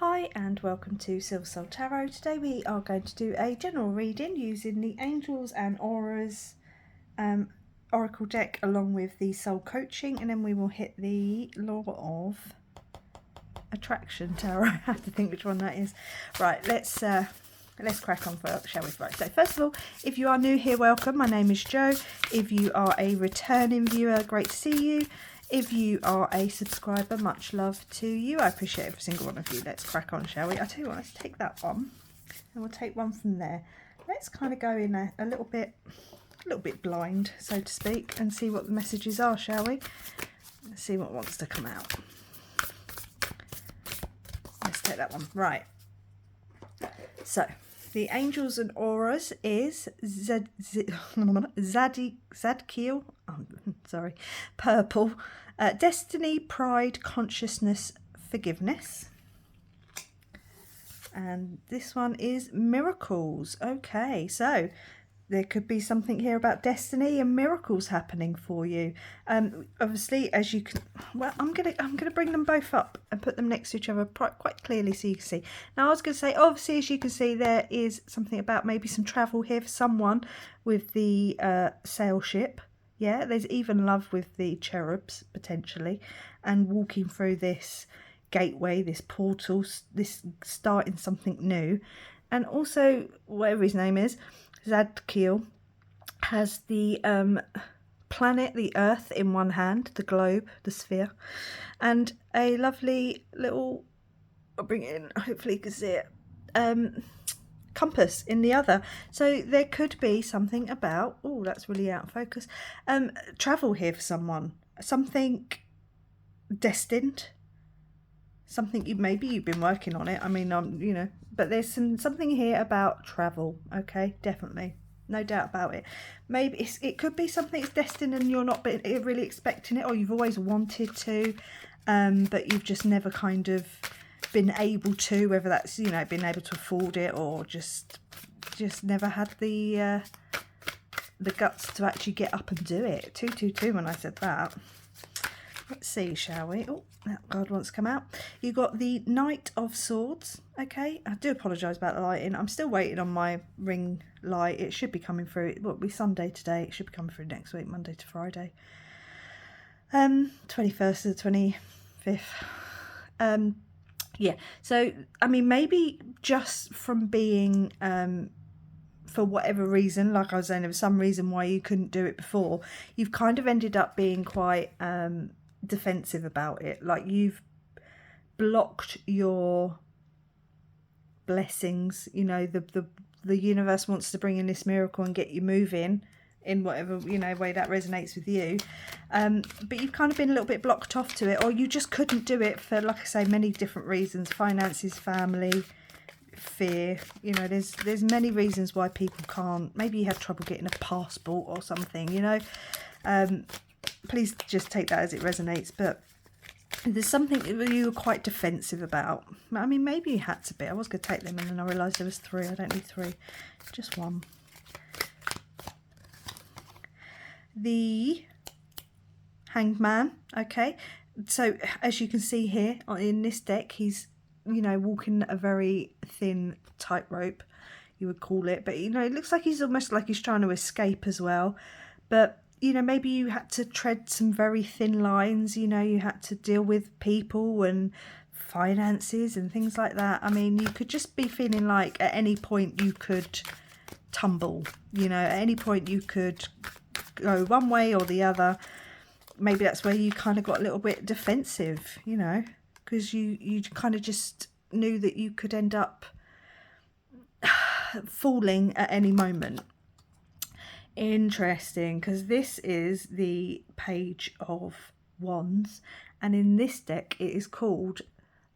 Hi and welcome to Silver Soul Tarot. Today we are going to do a general reading using the Angels and Auras Oracle deck along with the Soul Coaching, and then we will hit the Law of Attraction Tarot. I have to think which one that is. Right, let's crack on, shall we? Right, so first of all, if you are new here, welcome. My name is Jo. If you are a returning viewer, great to see you. If you are a subscriber, much love to you. I appreciate every single one of you. Let's crack on, shall we? I tell you what, let's take that one, and we'll take one from there. Let's kind of go in a little bit blind, so to speak, and see what the messages are, shall we? Let's see what wants to come out. Let's take that one. Right. So, the Angels and Auras is Zadkiel, Purple, Destiny, Pride, Consciousness, Forgiveness. And this one is Miracles. Okay, so there could be something here about destiny and miracles happening for you. Obviously, as you can, well, I'm gonna bring them both up and put them next to each other quite clearly so you can see. Now, I was gonna say, obviously, as you can see, there is something about maybe some travel here for someone with the sail ship. Yeah, there's even love with the cherubs potentially, and walking through this gateway, this portal, this starting something new, and also whatever his name is. Zadkiel has the planet, the Earth in one hand, the globe, the sphere, and a lovely little, I'll bring it in, hopefully you can see it, compass in the other. So there could be something about, oh, that's really out of focus, travel here for someone, something destined, something maybe you've been working on it. I mean, you know, but there's something here about travel. Okay, definitely, no doubt about it. Maybe it could be something that's destined and you're not really expecting it, or you've always wanted to, but you've just never kind of been able to. Whether that's, you know, been able to afford it, or just never had the guts to actually get up and do it. 222 when I said that. Let's see, shall we? Oh, that card wants to come out. You got the Knight of Swords. Okay, I do apologise about the lighting. I'm still waiting on my ring light. It should be coming through. It will be Sunday today. It should be coming through next week, Monday to Friday. 21st to the 25th. Yeah, so, I mean, maybe just from being, for whatever reason, like I was saying, there was some reason why you couldn't do it before. You've kind of ended up being quite defensive about it. Like, you've blocked your blessings. You know, the universe wants to bring in this miracle and get you moving in whatever, you know, way that resonates with you, but you've kind of been a little bit blocked off to it, or you just couldn't do it for, like I say, many different reasons: finances, family, fear. You know, there's many reasons why people can't. Maybe you had trouble getting a passport or something, you know. Please just take that as it resonates, but there's something that you were quite defensive about. I mean, maybe you had to be. I was going to take them and then I realised there was three. I don't need three, just one. The Hanged Man. Okay, so as you can see here in this deck, he's, you know, walking a very thin tightrope, you would call it, but, you know, it looks like he's almost like he's trying to escape as well. But, you know, maybe you had to tread some very thin lines. You know, you had to deal with people and finances and things like that. I mean, you could just be feeling like at any point you could tumble, you know, at any point you could go one way or the other. Maybe that's where you kind of got a little bit defensive, you know, because you kind of just knew that you could end up falling at any moment. Interesting, because this is the Page of Wands, and in this deck it is called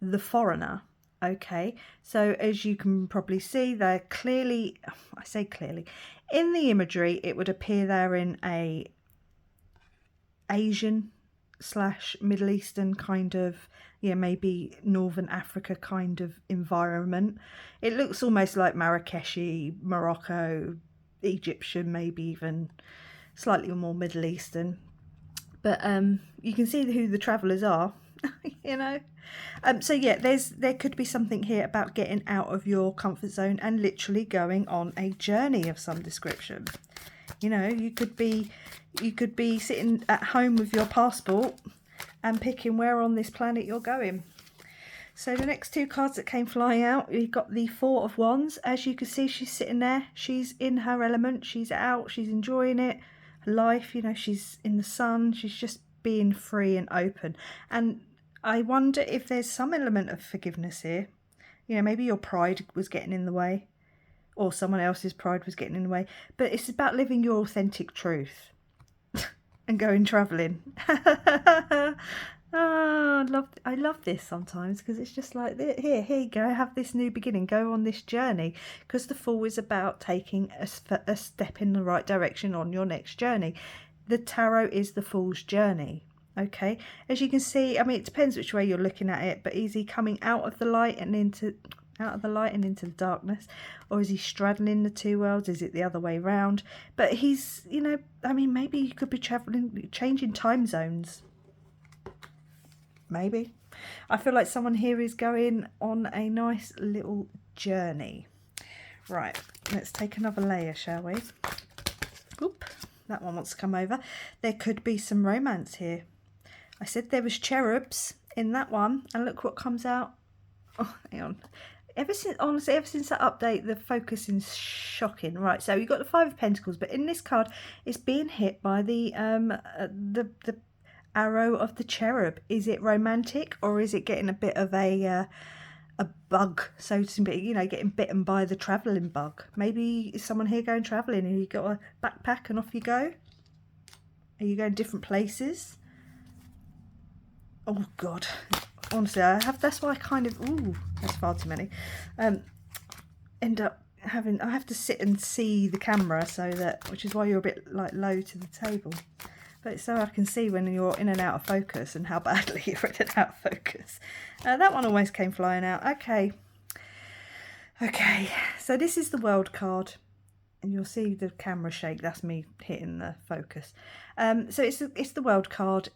the Foreigner. Okay, so as you can probably see, they're clearly, I say clearly, in the imagery it would appear they're in a Asian / Middle Eastern kind of, yeah, maybe Northern Africa kind of environment. It looks almost like Marrakeshi, Morocco, Egyptian, maybe even slightly more Middle Eastern. But you can see who the travellers are. you know. So yeah, there could be something here about getting out of your comfort zone and literally going on a journey of some description. You know, you could be sitting at home with your passport and picking where on this planet you're going. So the next two cards that came flying out, you've got the Four of Wands. As you can see, she's sitting there. She's in her element. She's out. She's enjoying it. Her life, you know, she's in the sun. She's just being free and open. And I wonder if there's some element of forgiveness here. You know, maybe your pride was getting in the way, or someone else's pride was getting in the way. But it's about living your authentic truth and going travelling. Oh, I love this sometimes, because it's just like, here you go, have this new beginning, go on this journey, because the Fool is about taking a step in the right direction on your next journey. The tarot is the Fool's journey. Okay, as you can see, I mean, it depends which way you're looking at it, but is he coming out of the light and into the darkness, or is he straddling the two worlds? Is it the other way round? But he's, you know, I mean, maybe you could be traveling, changing time zones. Maybe. I feel like someone here is going on a nice little journey. Right, let's take another layer, shall we? Oop, that one wants to come over. There could be some romance here. I said there was cherubs in that one, and look what comes out. Oh, hang on. Honestly, ever since that update, the focusing is shocking. Right, so you've got the Five of Pentacles, but in this card, it's being hit by the arrow of the cherub. Is it romantic, or is it getting a bit of a bug, so to speak, you know, getting bitten by the travelling bug? Maybe is someone here going travelling and you got a backpack and off you go? Are you going different places? Oh God, honestly, that's why I kind of, ooh, that's far too many, end up having, I have to sit and see the camera, so that, which is why you're a bit like low to the table. But so I can see when you're in and out of focus and how badly you're in and out of focus. That one almost came flying out. Okay. So this is the World card. And you'll see the camera shake. That's me hitting the focus. So it's the World card.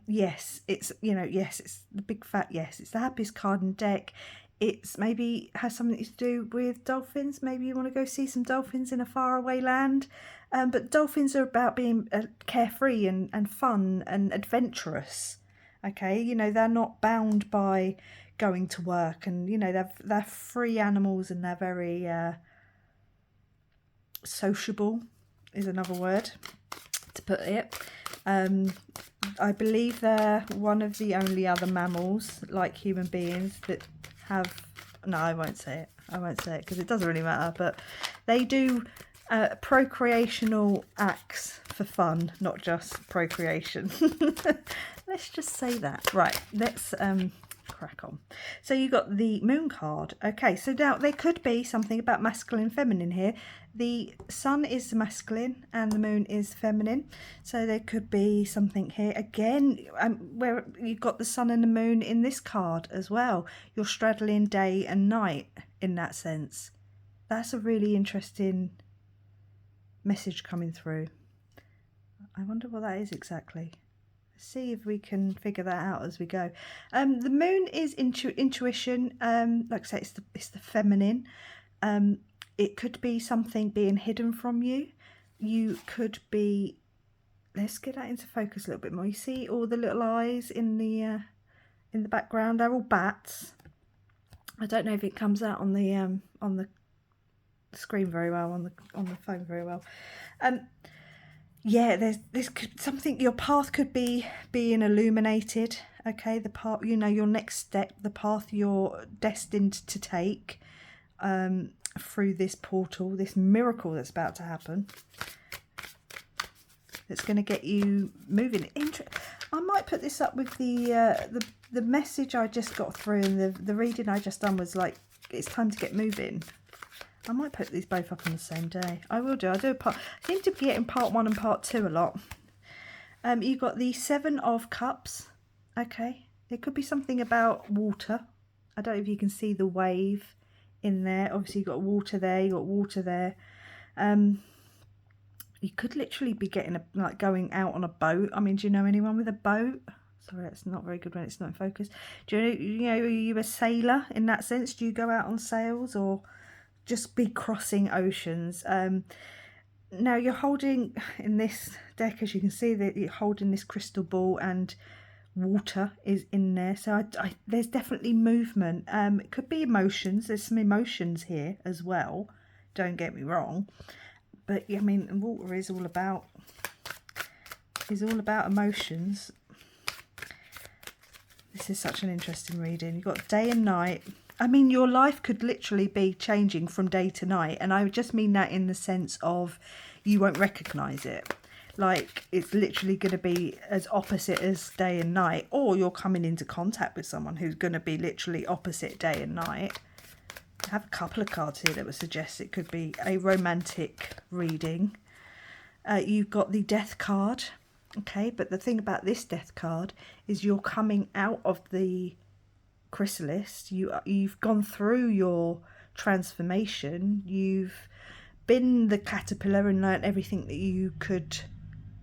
Yes, it's, you know, yes, it's the big fat yes. It's the happiest card in the deck. It's maybe has something to do with dolphins. Maybe you want to go see some dolphins in a faraway land. But dolphins are about being carefree and fun and adventurous. Okay, you know, they're not bound by going to work, and you know, they're free animals, and they're very sociable is another word to put it. I believe they're one of the only other mammals, like human beings, that have, no, I won't say it because it doesn't really matter, but they do procreational acts for fun, not just procreation. Let's just say that. Right, let's crack on. So you got the Moon card. Okay, so now there could be something about masculine and feminine here. The sun is masculine and the moon is feminine, so there could be something here again where you've got the sun and the moon in this card as well. You're straddling day and night in that sense. That's a really interesting message coming through. I wonder what that is exactly. See if we can figure that out as we go. The moon is intuition. Like I say, it's the feminine. It could be something being hidden from you. You could be, let's get that into focus a little bit more. You see all the little eyes in the background. They're all bats. I don't know if it comes out on the screen very well, on the phone very well. Yeah, this could something, your path could be being illuminated. Okay, the path, you know, your next step, the path you're destined to take through this portal, this miracle that's about to happen. It's going to get you moving. I might put this up with the message I just got through, and the reading I just done was like, it's time to get moving. I might put these both up on the same day. I will do. I seem to be getting part 1 and part 2 a lot. You've got the Seven of Cups. Okay. There could be something about water. I don't know if you can see the wave in there. Obviously, you've got water there. You've got water there. You could literally be getting like going out on a boat. I mean, do you know anyone with a boat? Sorry, it's not very good when it's not in focus. Do you know, are you a sailor in that sense? Do you go out on sails or just be crossing oceans? Now you're holding, in this deck, as you can see, that you're holding this crystal ball and water is in there. So there's definitely movement. It could be emotions. There's some emotions here as well. Don't get me wrong. But I mean, water is all about emotions. This is such an interesting reading. You've got day and night. I mean, your life could literally be changing from day to night. And I just mean that in the sense of you won't recognise it. Like, it's literally going to be as opposite as day and night. Or you're coming into contact with someone who's going to be literally opposite day and night. I have a couple of cards here that would suggest it could be a romantic reading. You've got the Death card. Okay, but the thing about this Death card is you're coming out of the chrysalis. You've gone through your transformation. You've been the caterpillar and learnt everything that you could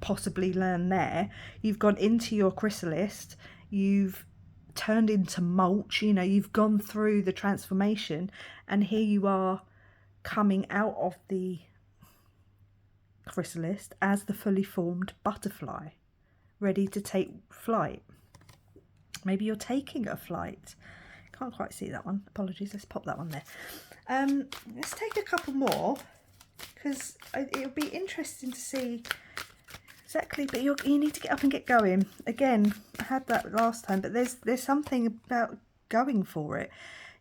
possibly learn there. You've gone into your chrysalis. You've turned into mulch. You know, you've gone through the transformation, and here you are coming out of the chrysalis as the fully formed butterfly, ready to take flight. Maybe you're taking a flight. Can't quite see that one. Apologies. Let's pop that one there. Let's take a couple more, because it'll be interesting to see exactly. But you need to get up and get going. Again, I had that last time, but there's something about going for it.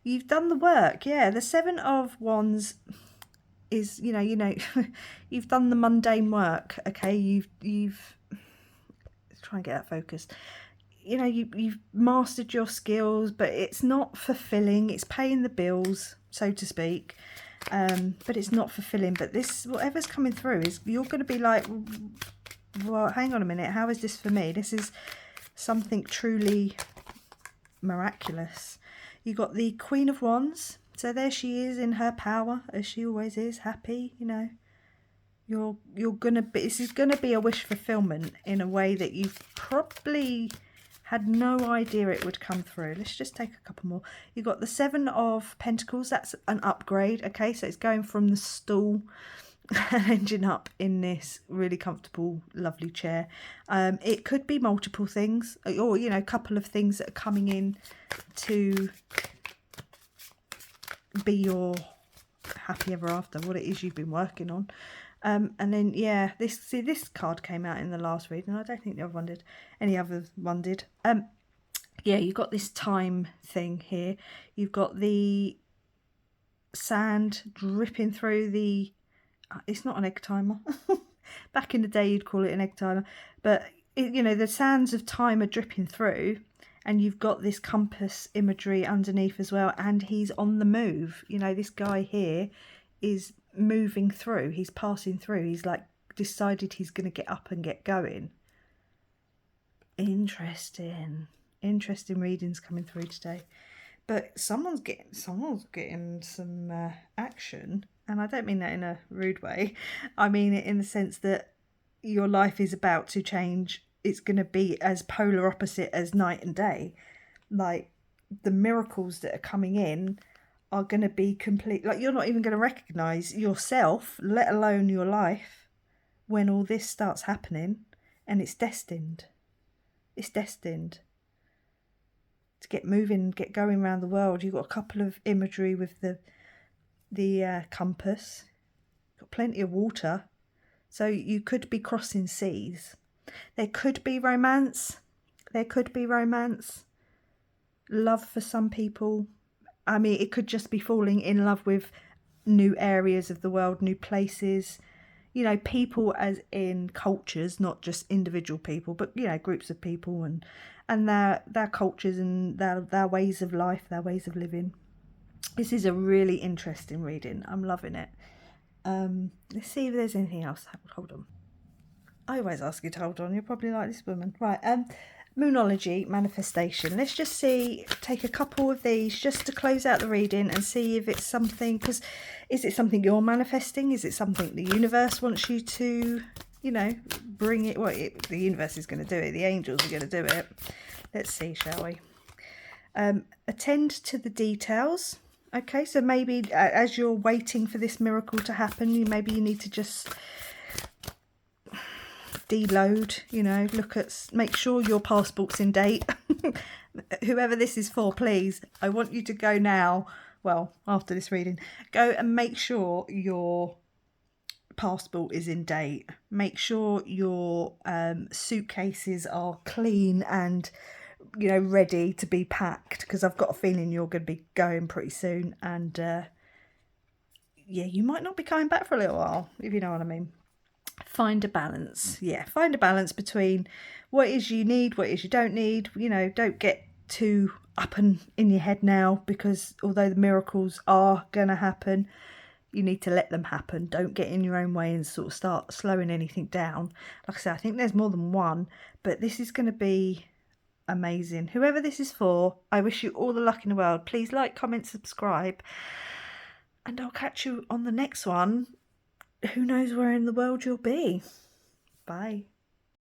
You've done the work. Yeah, the Seven of Wands is, you know, you've done the mundane work. Okay, you've let's try and get that focused. You know, you've mastered your skills, but it's not fulfilling. It's paying the bills, so to speak, but it's not fulfilling. But this, whatever's coming through, is you're going to be like, well, hang on a minute, how is this for me? This is something truly miraculous. You got the Queen of Wands. So there she is in her power, as she always is, happy. You know, you're gonna be. This is gonna be a wish fulfillment in a way that you've probably had no idea it would come through. Let's just take a couple more. You've got the Seven of Pentacles. That's an upgrade. Okay, so it's going from the stool and ending up in this really comfortable, lovely chair. It could be multiple things, or you know, a couple of things that are coming in to be your happy ever after, what it is you've been working on. And then yeah, this card came out in the last reading. I don't think the other one did. Any other one did. Yeah, you've got this time thing here. You've got the sand dripping through the it's not an egg timer. Back in the day you'd call it an egg timer, but you know, the sands of time are dripping through. And you've got this compass imagery underneath as well. And he's on the move. You know, this guy here is moving through. He's passing through. He's like decided he's going to get up and get going. Interesting. Interesting readings coming through today. But someone's getting some action. And I don't mean that in a rude way. I mean it in the sense that your life is about to change. It's going to be as polar opposite as night and day. Like, the miracles that are coming in are going to be complete. Like, you're not even going to recognise yourself, let alone your life, when all this starts happening. And it's destined. It's destined to get moving, get going around the world. You've got a couple of imagery with the compass. Got plenty of water. So you could be crossing seas. There could be romance. There could be romance. Love for some people. I mean, it could just be falling in love with new areas of the world, new places. You know, people as in cultures, not just individual people, but, you know, groups of people and their cultures and their ways of life, their ways of living. This is a really interesting reading. I'm loving it. Let's see if there's anything else. Hold on. I always ask you to hold on. You're probably like this woman. Right. Moonology, manifestation. Let's just see, take a couple of these just to close out the reading and see if it's something, because is it something you're manifesting? Is it something the universe wants you to, you know, bring it? Well, the universe is going to do it. The angels are going to do it. Let's see, shall we? Attend to the details. Okay, so maybe as you're waiting for this miracle to happen, maybe you need to just deload, you know, make sure your passport's in date. Whoever this is for, please, I want you to go now. Well, after this reading, go and make sure your passport is in date. Make sure your suitcases are clean and, you know, ready to be packed, because I've got a feeling you're going to be going pretty soon, and yeah, you might not be coming back for a little while, if you know what I mean. Find a balance. Yeah, find a balance between what is you need, what is you don't need. You know, don't get too up and in your head now, because although the miracles are going to happen, you need to let them happen. Don't get in your own way and sort of start slowing anything down. Like I said, I think there's more than one, but this is going to be amazing. Whoever this is for, I wish you all the luck in the world. Please like, comment, subscribe, and I'll catch you on the next one. Who knows where in the world you'll be. Bye.